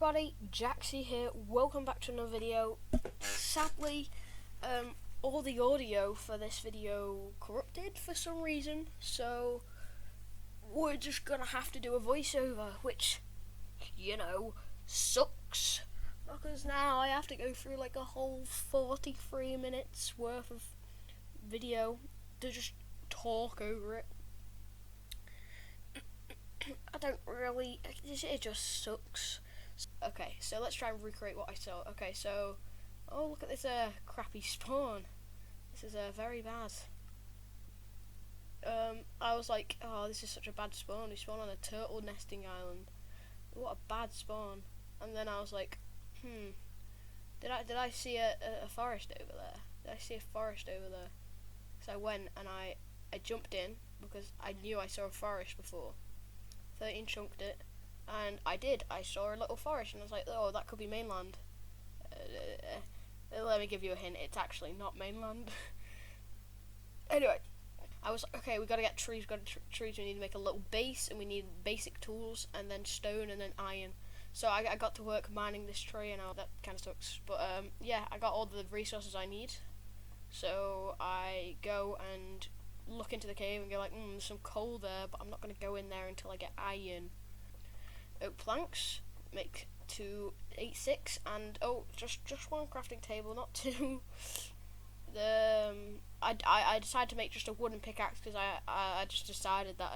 everybody, Jaxie here, welcome back to another video. Sadly, all the audio for this video corrupted for some reason, so we're just gonna have to do a voiceover, which, you know, sucks, because now I have to go through like a whole 43 minutes worth of video to just talk over it. I don't really, it just sucks. Okay, so let's try and recreate what I saw. Okay, so, oh look at this crappy spawn. This is very bad. I was like, oh, this is such a bad spawn. We spawn on a turtle nesting island. What a bad spawn. And then I was like, did I see a forest over there? Did I see a forest over there? So I went and I jumped in because I knew I saw a forest before. 13 chunked it, and I did. I saw a little forest, and I was like, oh, that could be mainland. Let me give you a hint, it's actually not mainland. Anyway, I was like, okay, we gotta get trees, we need to make a little base, and we need basic tools, and then stone, and then iron. So I got to work mining this tree, and that kind of sucks. But yeah, I got all the resources I need. So I go and look into the cave and go like, there's some coal there, but I'm not going to go in there until I get iron. Oak planks, make 2, 8, 6, and just one crafting table, not two. I decided to make just a wooden pickaxe because I just decided that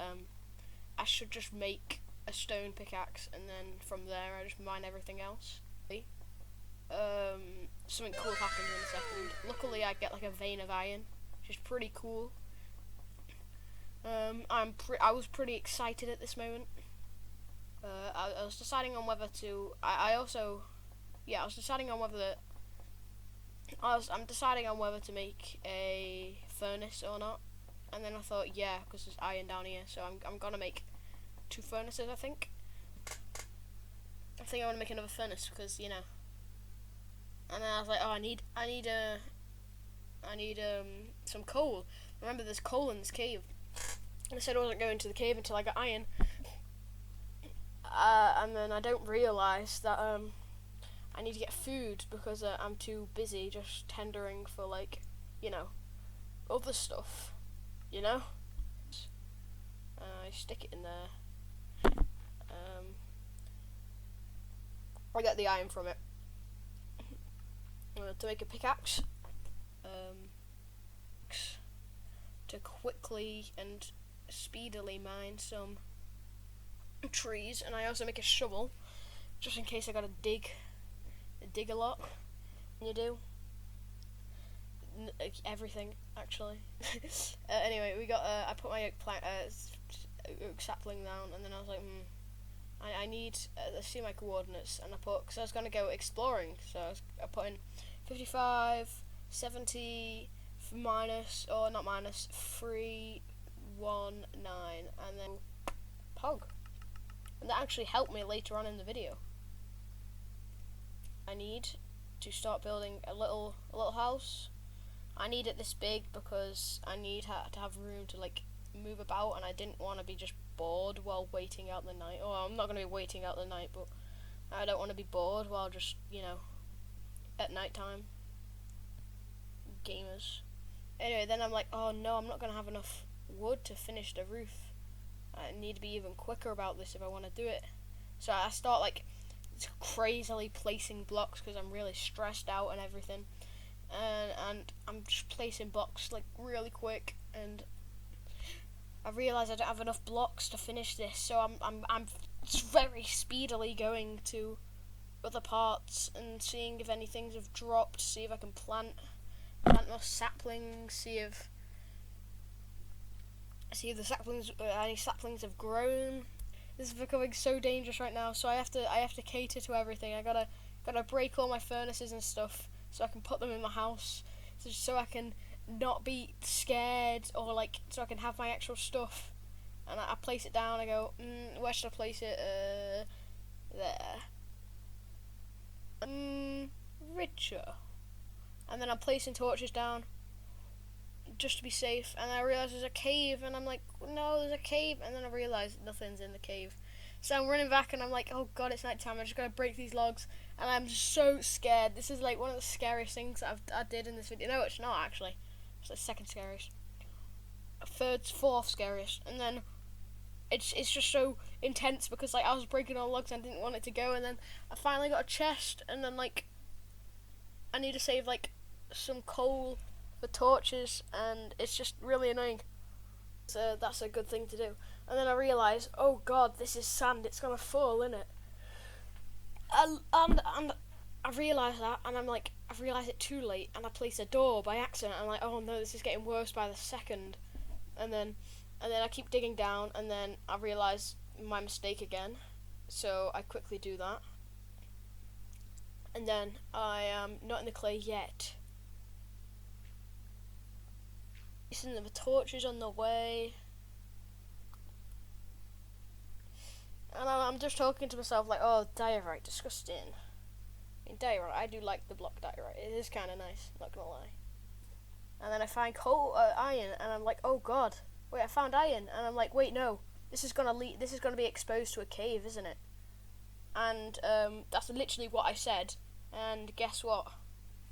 I should just make a stone pickaxe, and then from there I just mine everything else. Something cool happens in a second. Luckily I get like a vein of iron, which is pretty cool. I was pretty excited at this moment. I was deciding on whether to. I'm deciding on whether to make a furnace or not, and then I thought, yeah, because there's iron down here, so I'm gonna make 2 furnaces. I think I want to make another furnace because, you know. And then I was like, oh, I need some coal. Remember, there's coal in this cave. And I said I wasn't going to the cave until I got iron. And then I don't realise that I need to get food because I'm too busy just tendering for, like, you know, other stuff, you know? I stick it in there. I get the iron from it. To make a pickaxe. To quickly and speedily mine some trees, and I also make a shovel just in case I gotta dig a lot. And you do everything actually. Anyway, we got I put my oak sapling down, and then I was like, I need let's see my coordinates, and because I was gonna go exploring, so I put in 55, 70. Minus, or not minus, 319, and then pog. And that actually helped me later on in the video. I need to start building a little house. I need it this big because I need to have room to like move about, and I didn't want to be just bored while waiting out the night. Oh, I'm not going to be waiting out the night, but I don't want to be bored while just, you know, at night time. Gamers. Anyway, then I'm like, oh no, I'm not going to have enough wood to finish the roof. I need to be even quicker about this if I want to do it. So I start like crazily placing blocks because I'm really stressed out and everything. And I'm just placing blocks like really quick, and I realise I don't have enough blocks to finish this, so I'm very speedily going to other parts and seeing if anything have dropped, see if I can plant more saplings, see if the saplings, any saplings have grown. This is becoming so dangerous right now, so I have to cater to everything. I gotta break all my furnaces and stuff so I can put them in my house, so I can not be scared, or like so I can have my actual stuff. And I place it down. I go, where should I place it? There. Richer. And then I'm placing torches down just to be safe, and I realise there's a cave, and I'm like, no, there's a cave, and then I realise nothing's in the cave. So I'm running back and I'm like, oh god, it's nighttime. I'm just gonna break these logs, and I'm so scared. This is like one of the scariest things I did in this video. No, it's not actually. It's the second scariest, fourth scariest, and then it's just so intense because like I was breaking all logs and I didn't want it to go, and then I finally got a chest, and then like I need to save like some coal for torches, and it's just really annoying. So that's a good thing to do. And then I realise, oh god, this is sand, it's gonna fall, innit? And I realise that, and I'm like, I realise it too late, and I place a door by accident. I'm like, oh no, this is getting worse by the second. And then I keep digging down, and then I realise my mistake again. So I quickly do that. And then I am not in the clay yet. Listen, the torch is on the way. And I'm just talking to myself like, oh, diorite, disgusting. I mean, diorite, I do like the block diorite. It is kind of nice, not gonna lie. And then I find iron, and I'm like, oh god, wait, I found iron, and I'm like, wait, no, this is gonna be exposed to a cave, isn't it? And that's literally what I said. And guess what?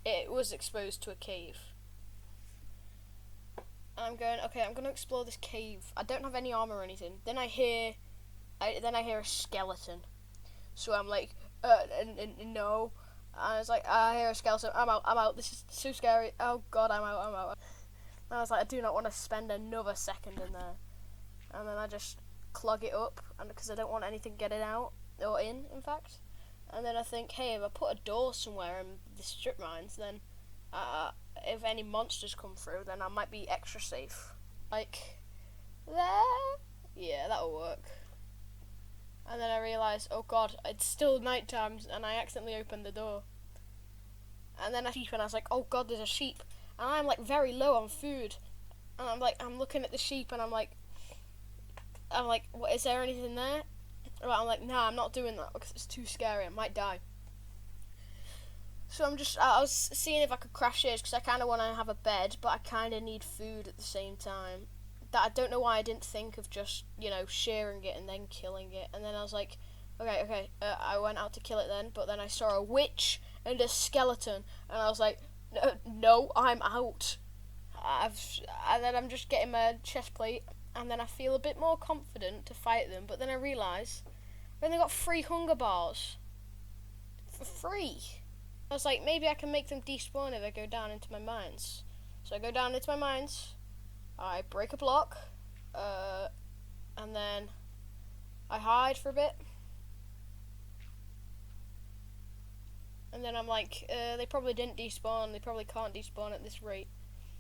It was exposed to a cave. And I'm going, okay, I'm gonna explore this cave. I don't have any armor or anything. Then I hear a skeleton. So I'm like, no. And I was like, I hear a skeleton. I'm out. This is so scary. Oh god, I'm out. And I was like, I do not want to spend another second in there. And then I just clog it up, and because I don't want anything getting out or in fact. And then I think, hey, if I put a door somewhere in the strip mines, then if any monsters come through, then I might be extra safe. Like there, yeah, that'll work. And then I realised, oh god, it's still night time, and I accidentally opened the door. And then I was like, oh god, there's a sheep. And I'm like very low on food. And I'm looking at the sheep, and I'm like, what, is there anything there? I'm like, nah, I'm not doing that because it's too scary. I might die. So I was seeing if I could craft shears because I kind of want to have a bed, but I kind of need food at the same time. That I don't know why I didn't think of just, shearing it and then killing it. And then I was like, okay, I went out to kill it then, but then I saw a witch and a skeleton, and I was like, no, I'm out. And then I'm just getting my chest plate, and then I feel a bit more confident to fight them, but then I realise I've only got 3 hunger bars. For free. I was like, maybe I can make them despawn if I go down into my mines. So I go down into my mines, I break a block, and then I hide for a bit. And then I'm like, they probably didn't despawn, they probably can't despawn at this rate.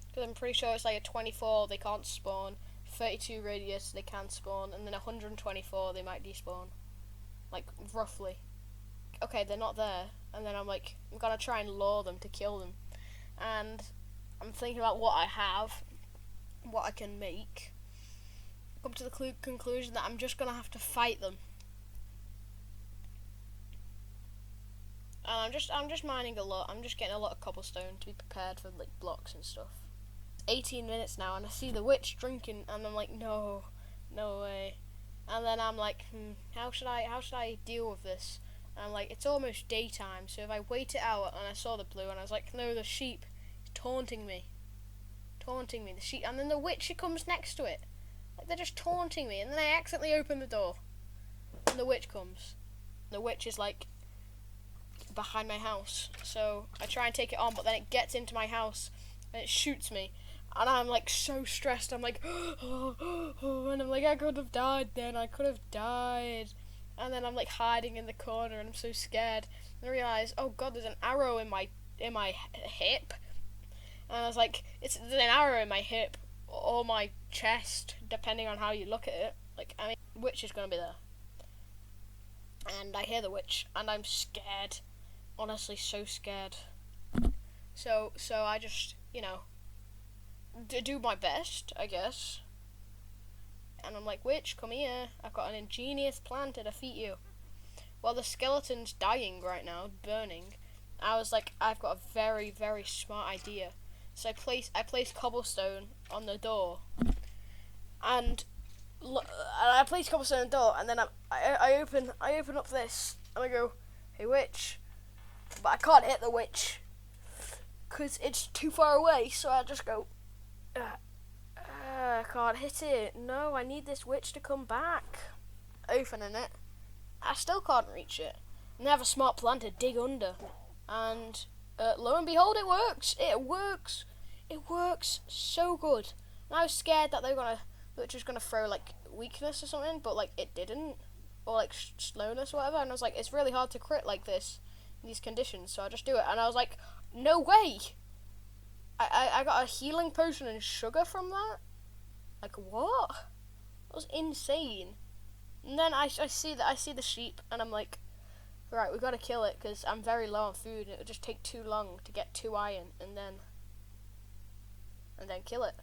Because I'm pretty sure it's like a 24, they can't spawn, 32 radius, they can spawn, and then 124, they might despawn. Like, roughly. Okay, they're not there. And then I'm like, I'm gonna try and lure them to kill them. And I'm thinking about what I have, what I can make. Come to the conclusion that I'm just gonna have to fight them. And I'm just mining a lot. I'm just getting a lot of cobblestone to be prepared for like blocks and stuff. 18 minutes now, and I see the witch drinking, and I'm like, no way. And then I'm like, how should I deal with this? And I'm like, it's almost daytime, so if I wait it out, and I saw the blue, and I was like, no, the sheep is taunting me, the sheep, and then the witch, she comes next to it, like they're just taunting me, and then I accidentally open the door, and the witch comes. The witch is like behind my house, so I try and take it on, but then it gets into my house, and it shoots me. And I'm like so stressed. I'm like, and I'm like, I could have died then. I could have died. And then I'm like hiding in the corner, and I'm so scared. And I realize, oh god, there's an arrow in my hip. And I was like, there's an arrow in my hip or my chest, depending on how you look at it. Like, I mean, witch is gonna be there. And I hear the witch, and I'm scared. Honestly, so scared. So I just, do my best, I guess. And I'm like, witch, come here. I've got an ingenious plan to defeat you. Well, the skeleton's dying right now, burning. I was like, I've got a very, very smart idea. So I place cobblestone on the door. And I place cobblestone door, and then I open up this, and I go, "Hey witch," but I can't hit the witch because it's too far away. So I just go, I can't hit it. No, I need this witch to come back. Opening it, I still can't reach it. And they have a smart plan to dig under, and lo and behold, it works. It works. It works so good. And I was scared that they were just gonna throw like weakness or something, but like it didn't, or like slowness or whatever. And I was like, it's really hard to crit like this in these conditions, so I just do it. And I was like, no way. I got a healing potion and sugar from that. Like what? That was insane. And then I see the sheep, and I'm like, right, we gotta kill it because I'm very low on food. It would just take too long to get 2 iron, and then kill it.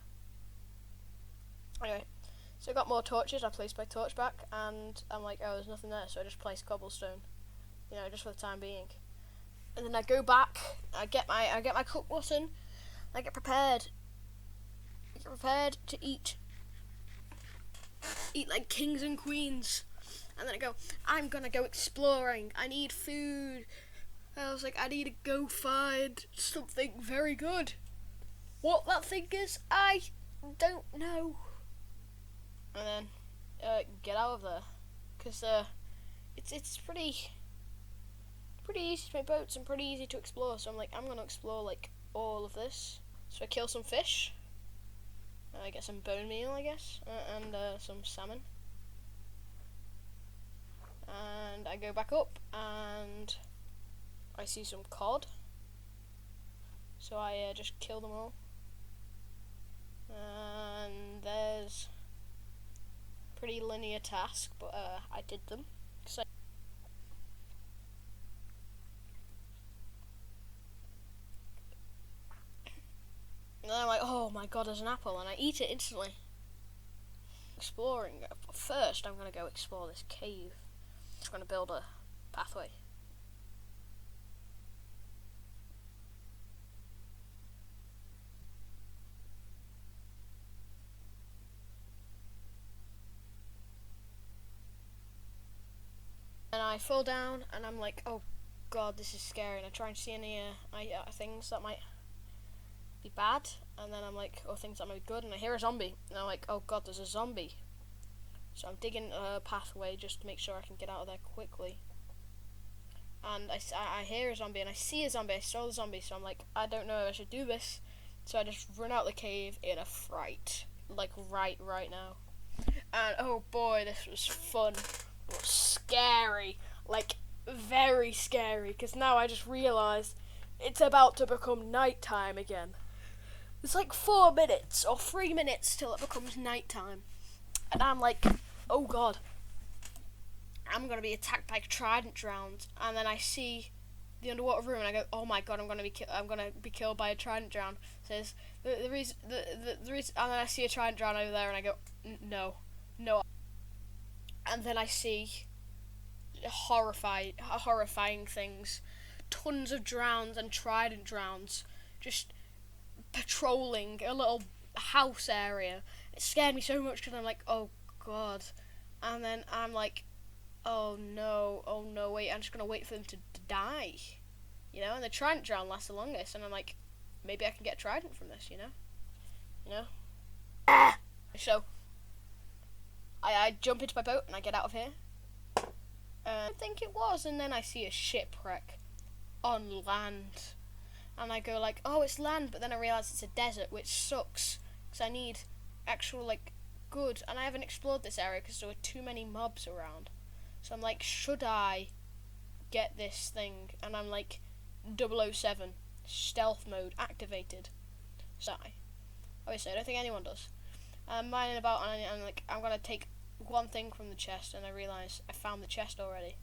Anyway, so I got more torches. I placed my torch back, and I'm like, oh, there's nothing there, so I just placed cobblestone, just for the time being. And then I go back. I get my cook button. I get prepared. To eat like kings and queens. And then I go, I'm gonna go exploring. I need food. And I was like, I need to go find something very good. What that thing is, I don't know. And then get out of there, because it's pretty easy to make boats and pretty easy to explore. So I'm like, I'm gonna explore like all of this. So I kill some fish. I get some bone meal, I guess, and some salmon. And I go back up, and I see some cod. So I just kill them all. And there's a pretty linear task, but I did them. And then I'm like, oh my god, there's an apple, and I eat it instantly. Exploring. First, I'm gonna go explore this cave. I'm just gonna build a pathway. And I fall down, and I'm like, oh god, this is scary. And I try and see any things that might be bad, and then I'm like, oh, things that might be good, and I hear a zombie, and I'm like, oh god, there's a zombie. So I'm digging a pathway just to make sure I can get out of there quickly. And I hear a zombie, and I see a zombie, I saw the zombie, so I'm like, I don't know if I should do this. So I just run out the cave in a fright, like right now. And oh boy, this was fun. It was scary, like very scary, because now I just realised it's about to become nighttime again. It's like 4 minutes or 3 minutes till it becomes nighttime. And I'm like, oh god, I'm going to be attacked by Trident drowned. And then I see the underwater room, and I go, oh my god, I'm going to be killed by a Trident drown. Says the reason, and then I see a Trident drown over there, and I go, no. And then I see horrifying things. Tons of drowns and Trident drowns just patrolling a little house area. It scared me so much because I'm like, oh god. And then I'm like, oh no, wait, I'm just going to wait for them to die. And the Trident drown lasts the longest, and I'm like, maybe I can get Trident from this, So, I jump into my boat, and I get out of here. I think it was, and then I see a shipwreck on land. And I go like, oh, it's land, but then I realise it's a desert, which sucks, because I need actual, like, good, and I haven't explored this area because there were too many mobs around. So I'm like, should I get this thing? And I'm like, 007, stealth mode activated. So obviously I don't think anyone does. I'm mining about, and I'm like, I'm gonna take one thing from the chest, and I realise I found the chest already.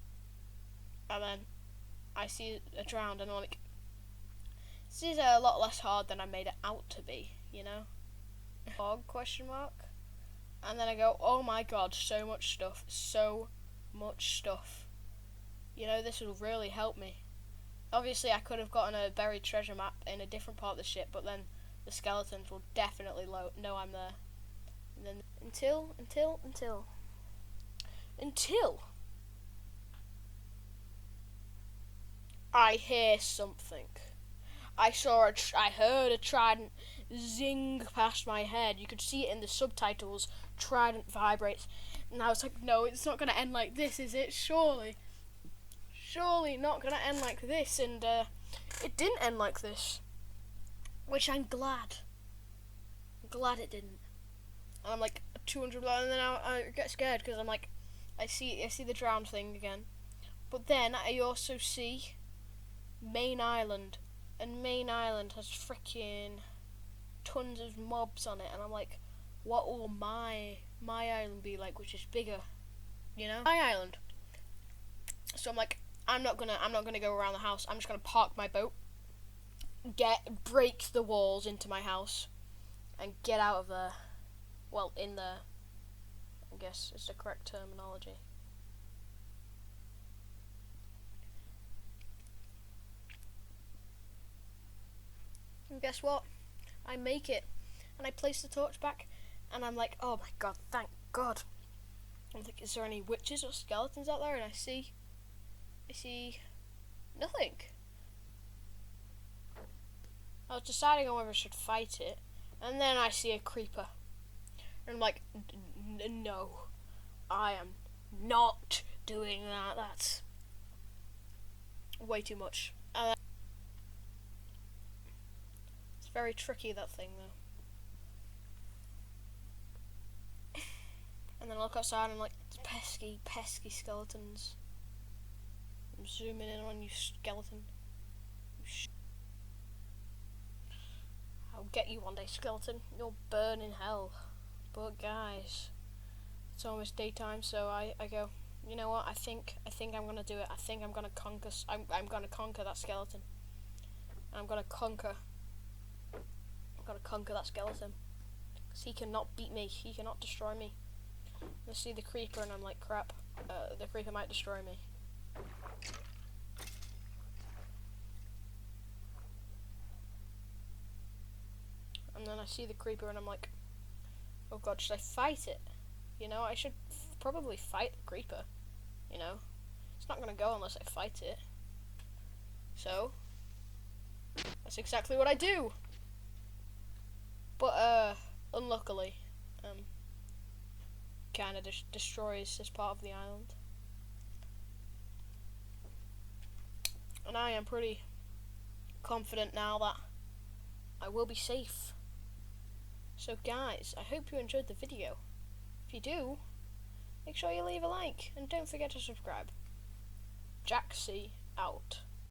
And then I see a drowned, and I'm like, this is a lot less hard than I made it out to be, Fog, ? And then I go, oh my god, so much stuff. This will really help me. Obviously, I could have gotten a buried treasure map in a different part of the ship, but then the skeletons will definitely know I'm there. And then until I hear something. I heard a trident zing past my head. You could see it in the subtitles. Trident vibrates. And I was like, no, it's not going to end like this, is it? Surely not going to end like this. And it didn't end like this. Which I'm glad. I'm glad it didn't. And I'm like 200 and then I get scared because I'm like, I see the drowned thing again. But then I also see Main Island. And Main Island has freaking tons of mobs on it. And I'm like, what will my island be like, which is bigger? You know? My island. So I'm like, I'm not gonna go around the house. I'm just gonna park my boat, break the walls into my house, and get out of there. Well, in there, I guess is the correct terminology. And guess what? I make it, and I place the torch back, and I'm like, oh my god, thank God. I'm like, is there any witches or skeletons out there? And I see nothing. I was deciding on whether I should fight it, and then I see a creeper. And I'm like, no, I am not doing that. That's way too much. It's very tricky, that thing, though. And then I look outside and I'm like, pesky skeletons. I'm zooming in on you, skeleton. I'll get you one day, skeleton. You'll burn in hell. But guys, it's almost daytime, so I go, you know what? I think I'm gonna do it. I think I'm gonna conquer. I'm gonna conquer that skeleton. I'm gonna conquer that skeleton. Cause he cannot beat me. He cannot destroy me. I see the creeper, and I'm like, crap. The creeper might destroy me. And then I see the creeper, and I'm like, oh god, should I fight it? You know, I should probably fight the creeper. You know, it's not gonna go unless I fight it. So that's exactly what I do. But unluckily, kind of destroys this part of the island. And I am pretty confident now that I will be safe. So guys, I hope you enjoyed the video. If you do, make sure you leave a like and don't forget to subscribe. Jack C out.